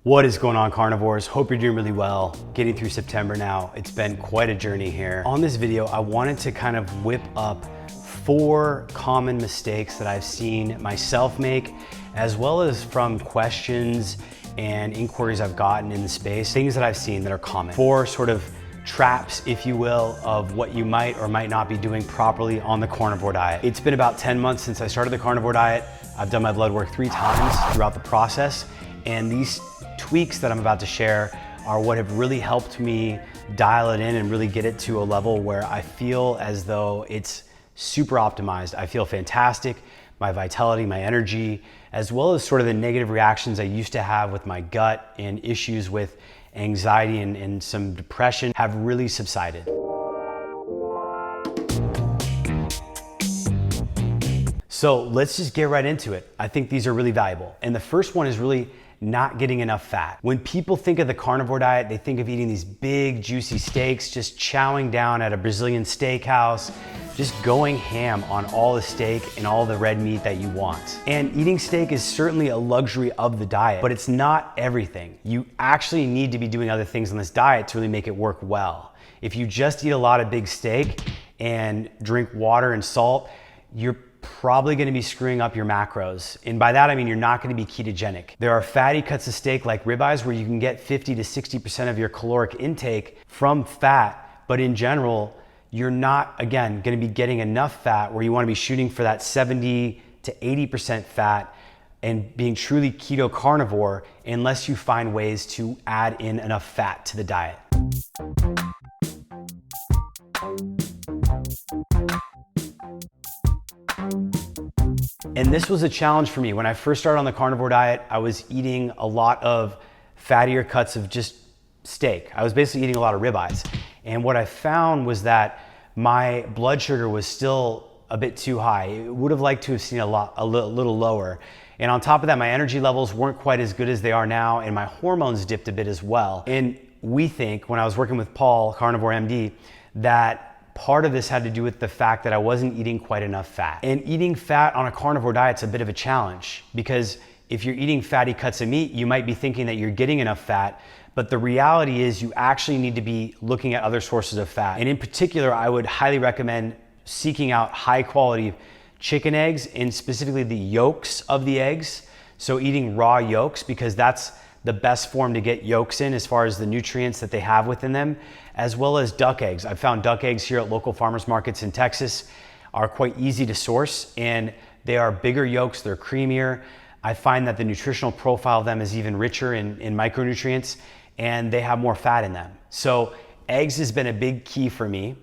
What is going on, carnivores? Hope you're doing really well. Getting through September now. It's been quite a journey here. On this video, I wanted to kind of whip up 4 common mistakes that I've seen myself make, as well as from questions and inquiries I've gotten in the space, things that I've seen that are common. 4 sort of traps, if you will, of what you might or might not be doing properly on the carnivore diet. It's been about 10 months since I started the carnivore diet. I've done my blood work 3 times throughout the process, and these tweaks that I'm about to share are what have really helped me dial it in and really get it to a level where I feel as though it's super optimized. I feel fantastic, my vitality, my energy, as well as sort of the negative reactions I used to have with my gut and issues with anxiety and some depression have really subsided. So let's just get right into it. I think these are really valuable. And the first one is really not getting enough fat. When people think of the carnivore diet, they think of eating these big, juicy steaks, just chowing down at a Brazilian steakhouse, just going ham on all the steak and all the red meat that you want. And eating steak is certainly a luxury of the diet, but it's not everything. You actually need to be doing other things on this diet to really make it work well. If you just eat a lot of big steak and drink water and salt, you're probably going to be screwing up your macros. And by that, I mean, you're not going to be ketogenic. There are fatty cuts of steak like ribeyes where you can get 50 to 60% of your caloric intake from fat. But in general, you're not, again, going to be getting enough fat where you want to be shooting for that 70 to 80% fat and being truly keto carnivore unless you find ways to add in enough fat to the diet. And this was a challenge for me. When I first started on the carnivore diet, I was eating a lot of fattier cuts of just steak. I was basically eating a lot of ribeyes. And what I found was that my blood sugar was still a bit too high. I would have liked to have seen a little lower. And on top of that, my energy levels weren't quite as good as they are now, and my hormones dipped a bit as well. And we think, when I was working with Paul, Carnivore MD, that part of this had to do with the fact that I wasn't eating quite enough fat. And eating fat on a carnivore diet's a bit of a challenge, because if you're eating fatty cuts of meat, you might be thinking that you're getting enough fat, but the reality is you actually need to be looking at other sources of fat. And in particular, I would highly recommend seeking out high quality chicken eggs, and specifically the yolks of the eggs. So eating raw yolks, because that's the best form to get yolks in as far as the nutrients that they have within them, as well as duck eggs. I've found duck eggs here at local farmers markets in Texas are quite easy to source, and they are bigger yolks, they're creamier. I find that the nutritional profile of them is even richer in micronutrients, and they have more fat in them. So eggs has been a big key for me.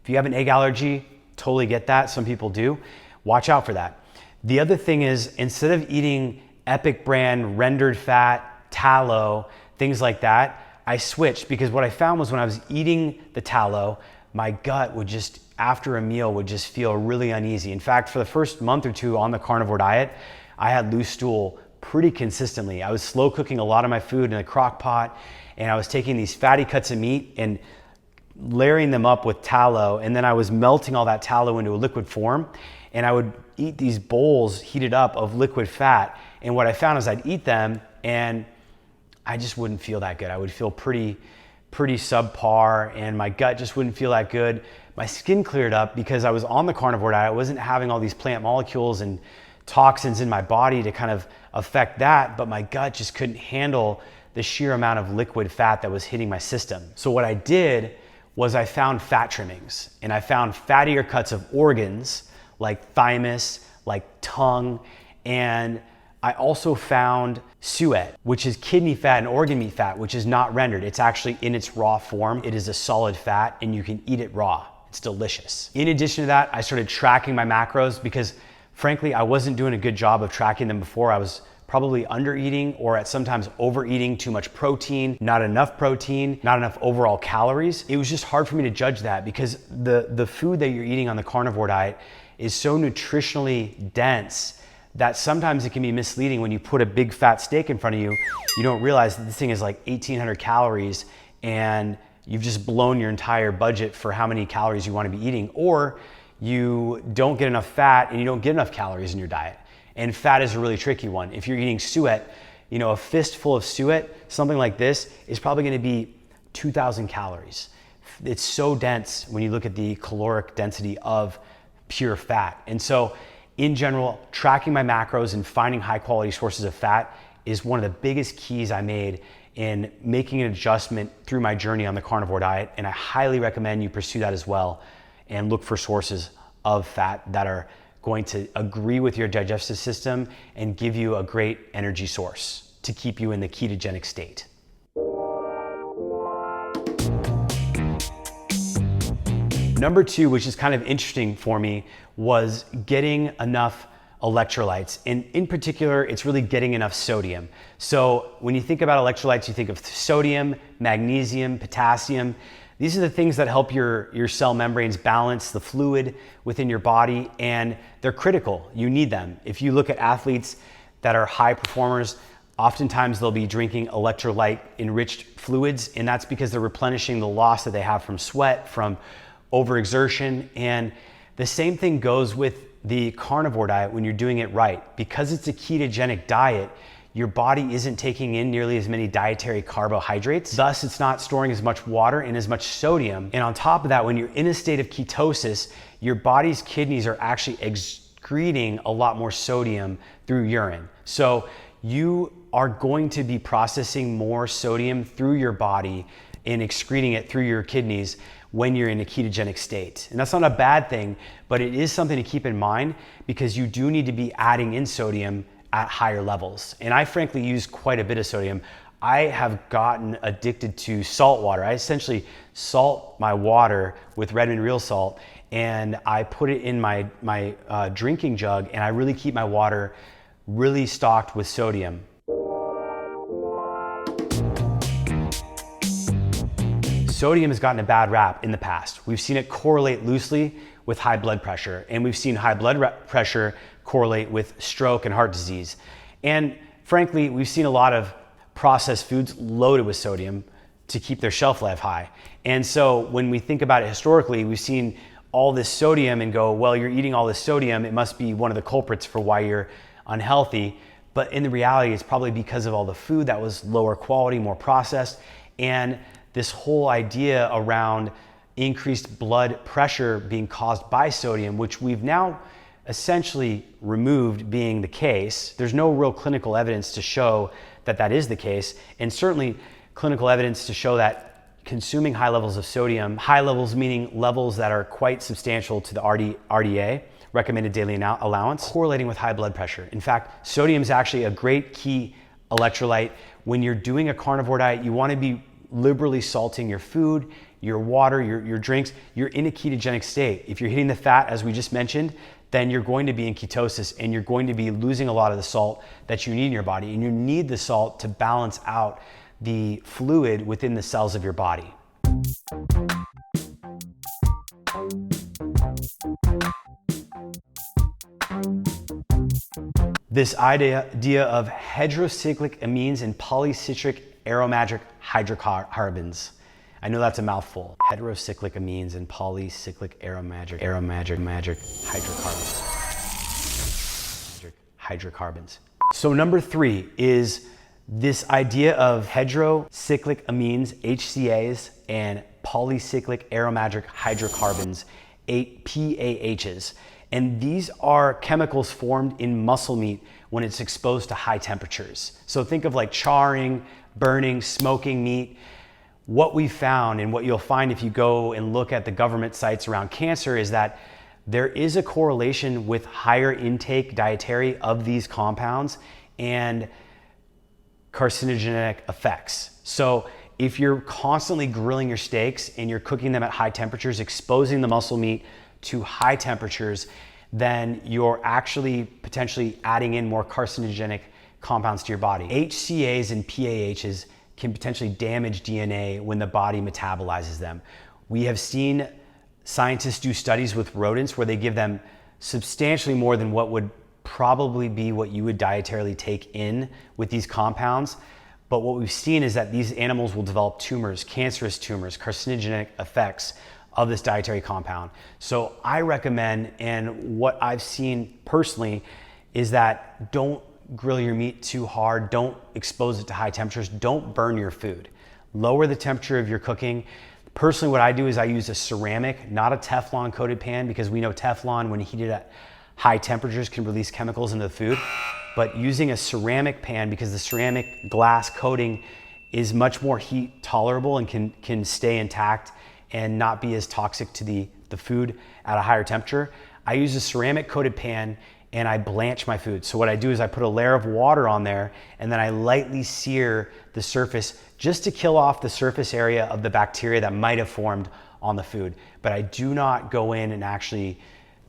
If you have an egg allergy, totally get that. Some people do. Watch out for that. The other thing is, instead of eating Epic brand rendered fat, tallow, things like that, I switched, because what I found was when I was eating the tallow, my gut would just, after a meal, would just feel really uneasy. In fact, for the first month or 2 on the carnivore diet, I had loose stool pretty consistently. I was slow cooking a lot of my food in a crock pot, and I was taking these fatty cuts of meat and layering them up with tallow, and then I was melting all that tallow into a liquid form, and I would eat these bowls heated up of liquid fat. And what I found is I'd eat them and I just wouldn't feel that good. I would feel pretty subpar, and my gut just wouldn't feel that good. My skin cleared up because I was on the carnivore diet. I wasn't having all these plant molecules and toxins in my body to kind of affect that, but my gut just couldn't handle the sheer amount of liquid fat that was hitting my system. So what I did was I found fat trimmings, and I found fattier cuts of organs like thymus, like tongue, and I also found suet, which is kidney fat and organ meat fat, which is not rendered. It's actually in its raw form. It is a solid fat, and you can eat it raw. It's delicious. In addition to that, I started tracking my macros, because frankly, I wasn't doing a good job of tracking them before. I was probably under eating, or at sometimes overeating, too much protein, not enough overall calories. It was just hard for me to judge that, because the food that you're eating on the carnivore diet is so nutritionally dense that sometimes it can be misleading. When you put a big fat steak in front of you, you don't realize that this thing is like 1,800 calories, and you've just blown your entire budget for how many calories you want to be eating, or you don't get enough fat and you don't get enough calories in your diet. And fat is a really tricky one. If you're eating suet, You know, a fistful of suet, something like this, is probably gonna be 2,000 calories. It's so dense when you look at the caloric density of pure fat. And so in general, tracking my macros and finding high quality sources of fat is one of the biggest keys I made in making an adjustment through my journey on the carnivore diet. And I highly recommend you pursue that as well and look for sources of fat that are going to agree with your digestive system and give you a great energy source to keep you in the ketogenic state. Number two, which is kind of interesting for me, was getting enough electrolytes. And in particular, it's really getting enough sodium. So when you think about electrolytes, you think of sodium, magnesium, potassium. These are the things that help your cell membranes balance the fluid within your body, and they're critical. You need them. If you look at athletes that are high performers, oftentimes they'll be drinking electrolyte enriched fluids, and that's because they're replenishing the loss that they have from sweat, from overexertion. And the same thing goes with the carnivore diet when you're doing it right. Because it's a ketogenic diet, your body isn't taking in nearly as many dietary carbohydrates. Thus, it's not storing as much water and as much sodium. And on top of that, when you're in a state of ketosis, your body's kidneys are actually excreting a lot more sodium through urine. So you are going to be processing more sodium through your body and excreting it through your kidneys when you're in a ketogenic state. And that's not a bad thing, but it is something to keep in mind because you do need to be adding in sodium at higher levels. And I frankly use quite a bit of sodium. I have gotten addicted to salt water. I essentially salt my water with Redmond Real Salt, and I put it in my drinking jug, and I really keep my water really stocked with sodium. Sodium has gotten a bad rap in the past. We've seen it correlate loosely with high blood pressure, and we've seen high blood pressure correlate with stroke and heart disease. And frankly, we've seen a lot of processed foods loaded with sodium to keep their shelf life high. And so when we think about it historically, we've seen all this sodium and go, well, you're eating all this sodium, it must be one of the culprits for why you're unhealthy. But in the reality, it's probably because of all the food that was lower quality, more processed, and this whole idea around increased blood pressure being caused by sodium, which we've now essentially removed being the case. There's no real clinical evidence to show that that is the case, and certainly clinical evidence to show that consuming high levels of sodium, high levels meaning levels that are quite substantial to the RDA, recommended daily allowance, correlating with high blood pressure. In fact, sodium is actually a great key electrolyte. When you're doing a carnivore diet, you want to be liberally salting your food, your water, your drinks. You're in a ketogenic state. If you're hitting the fat, as we just mentioned, then you're going to be in ketosis and you're going to be losing a lot of the salt that you need in your body. And you need the salt to balance out the fluid within the cells of your body. This idea of heterocyclic amines and polycitric aromatic hydrocarbons. I know that's a mouthful. Heterocyclic amines and polycyclic aromatic hydrocarbons. So number three is this idea of heterocyclic amines, HCAs, and polycyclic aromatic hydrocarbons, PAHs. And these are chemicals formed in muscle meat when it's exposed to high temperatures. So think of like charring, burning, smoking meat. What we found, and what you'll find if you go and look at the government sites around cancer, is that there is a correlation with higher intake dietary of these compounds and carcinogenic effects. So if you're constantly grilling your steaks and you're cooking them at high temperatures, exposing the muscle meat to high temperatures, then you're actually potentially adding in more carcinogenic compounds to your body. HCAs and PAHs can potentially damage DNA when the body metabolizes them. We have seen scientists do studies with rodents where they give them substantially more than what would probably be what you would dietarily take in with these compounds. But what we've seen is that these animals will develop tumors, cancerous tumors, carcinogenic effects of this dietary compound. So I recommend, and what I've seen personally, is that don't grill your meat too hard. Don't expose it to high temperatures. Don't burn your food. Lower the temperature of your cooking. Personally, what I do is I use a ceramic, not a Teflon coated pan, because we know Teflon, when heated at high temperatures, can release chemicals into the food. But using a ceramic pan, because the ceramic glass coating is much more heat tolerable and can stay intact and not be as toxic to the food at a higher temperature. I use a ceramic coated pan and I blanch my food. So what I do is I put a layer of water on there and then I lightly sear the surface just to kill off the surface area of the bacteria that might have formed on the food. But I do not go in and actually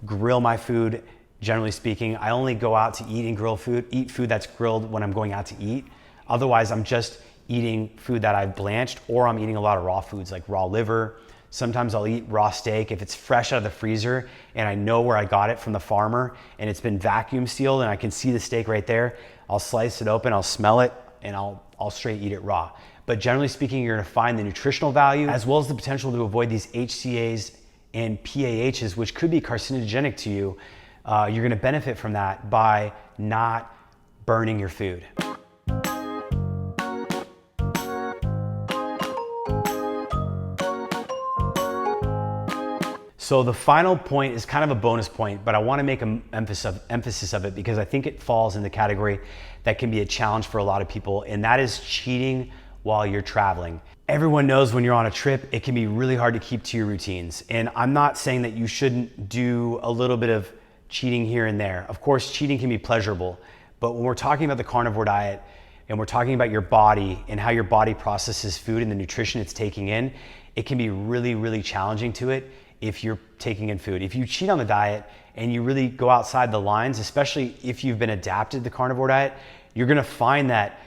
grill my food. Generally speaking, I only go out to eat and eat food that's grilled when I'm going out to eat. Otherwise, I'm just eating food that I've blanched, or I'm eating a lot of raw foods like raw liver. Sometimes I'll eat raw steak if it's fresh out of the freezer and I know where I got it from the farmer and it's been vacuum sealed and I can see the steak right there. I'll slice it open, I'll smell it, and I'll straight eat it raw. But generally speaking, you're gonna find the nutritional value as well as the potential to avoid these HCAs and PAHs, which could be carcinogenic to you. You're gonna benefit from that by not burning your food. So the final point is kind of a bonus point, but I want to make an emphasis of it because I think it falls in the category that can be a challenge for a lot of people, and that is cheating while you're traveling. Everyone knows when you're on a trip, it can be really hard to keep to your routines. And I'm not saying that you shouldn't do a little bit of cheating here and there. Of course, cheating can be pleasurable, but when we're talking about the carnivore diet and we're talking about your body and how your body processes food and the nutrition it's taking in, it can be really, really challenging to it if you're taking in food. If you cheat on the diet and you really go outside the lines, especially if you've been adapted to the carnivore diet, you're gonna find that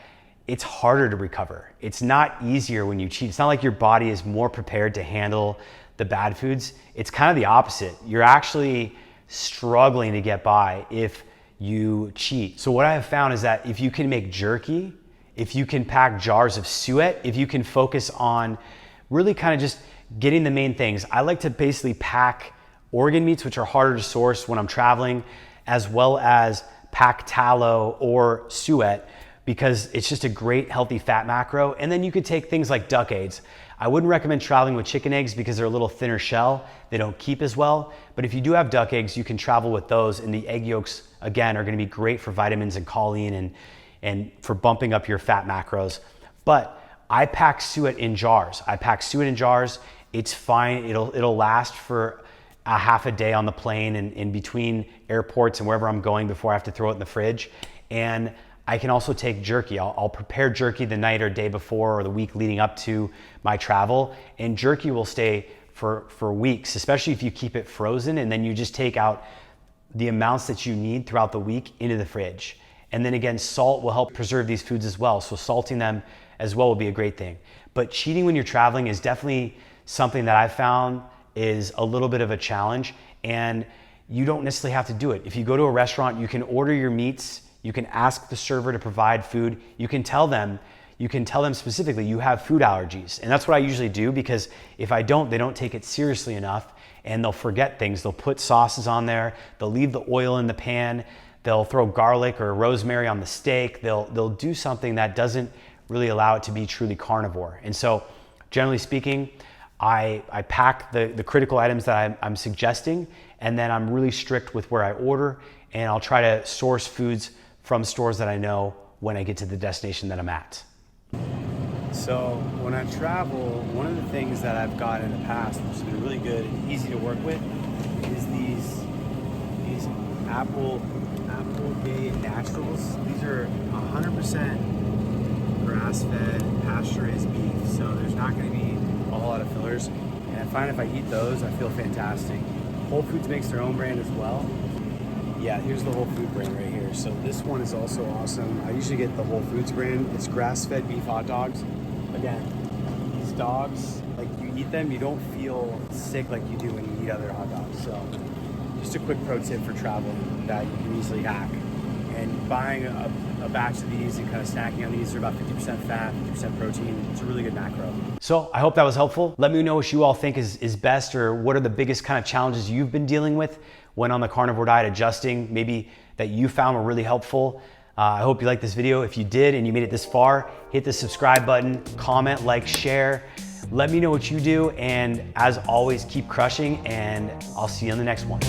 it's harder to recover. It's not easier when you cheat. It's not like your body is more prepared to handle the bad foods. It's kind of the opposite. You're actually struggling to get by if you cheat. So what I have found is that if you can make jerky, if you can pack jars of suet, if you can focus on really kind of just getting the main things. I like to basically pack organ meats, which are harder to source when I'm traveling, as well as pack tallow or suet, because it's just a great healthy fat macro. And then you could take things like duck eggs. I wouldn't recommend traveling with chicken eggs because they're a little thinner shell. They don't keep as well. But if you do have duck eggs, you can travel with those. And the egg yolks, again, are gonna be great for vitamins and choline and for bumping up your fat macros. But I pack suet in jars. It's fine. It'll last for a half a day on the plane and in between airports and wherever I'm going before I have to throw it in the fridge. And I can also take jerky. I'll prepare jerky the night or day before or the week leading up to my travel. And jerky will stay for weeks, especially if you keep it frozen and then you just take out the amounts that you need throughout the week into the fridge. And then again, salt will help preserve these foods as well. So salting them as well will be a great thing. But cheating when you're traveling is definitely something that I've found is a little bit of a challenge, and you don't necessarily have to do it. If you go to a restaurant, you can order your meats, you can ask the server to provide food, you can tell them specifically you have food allergies. And that's what I usually do, because if I don't, they don't take it seriously enough and they'll forget things. They'll put sauces on there, they'll leave the oil in the pan, they'll throw garlic or rosemary on the steak, they'll do something that doesn't really allow it to be truly carnivore. And so generally speaking, I pack the critical items that I'm suggesting, and then I'm really strict with where I order, and I'll try to source foods from stores that I know when I get to the destination that I'm at. So when I travel, one of the things that I've got in the past, which has been really good and easy to work with, is these Applegate Naturals. These are 100% grass-fed, pasture-raised beef, so there's not going to be a whole lot of fillers. And I find if I eat those, I feel fantastic. Whole Foods makes their own brand as well. Yeah, here's the Whole Food brand right here. So this one is also awesome. I usually get the Whole Foods brand. It's grass-fed beef hot dogs. Again, these dogs, like you eat them, you don't feel sick like you do when you eat other hot dogs. So just a quick pro tip for travel that you can easily hack. And buying a batch of these and kind of snacking on these are about 50% fat, 50% protein. It's a really good macro. So I hope that was helpful. Let me know what you all think is best, or what are the biggest kind of challenges you've been dealing with when on the carnivore diet, adjusting, maybe that you found were really helpful. I hope you liked this video. If you did and you made it this far, hit the subscribe button, comment, like, share. Let me know what you do, and as always, keep crushing, and I'll see you on the next one.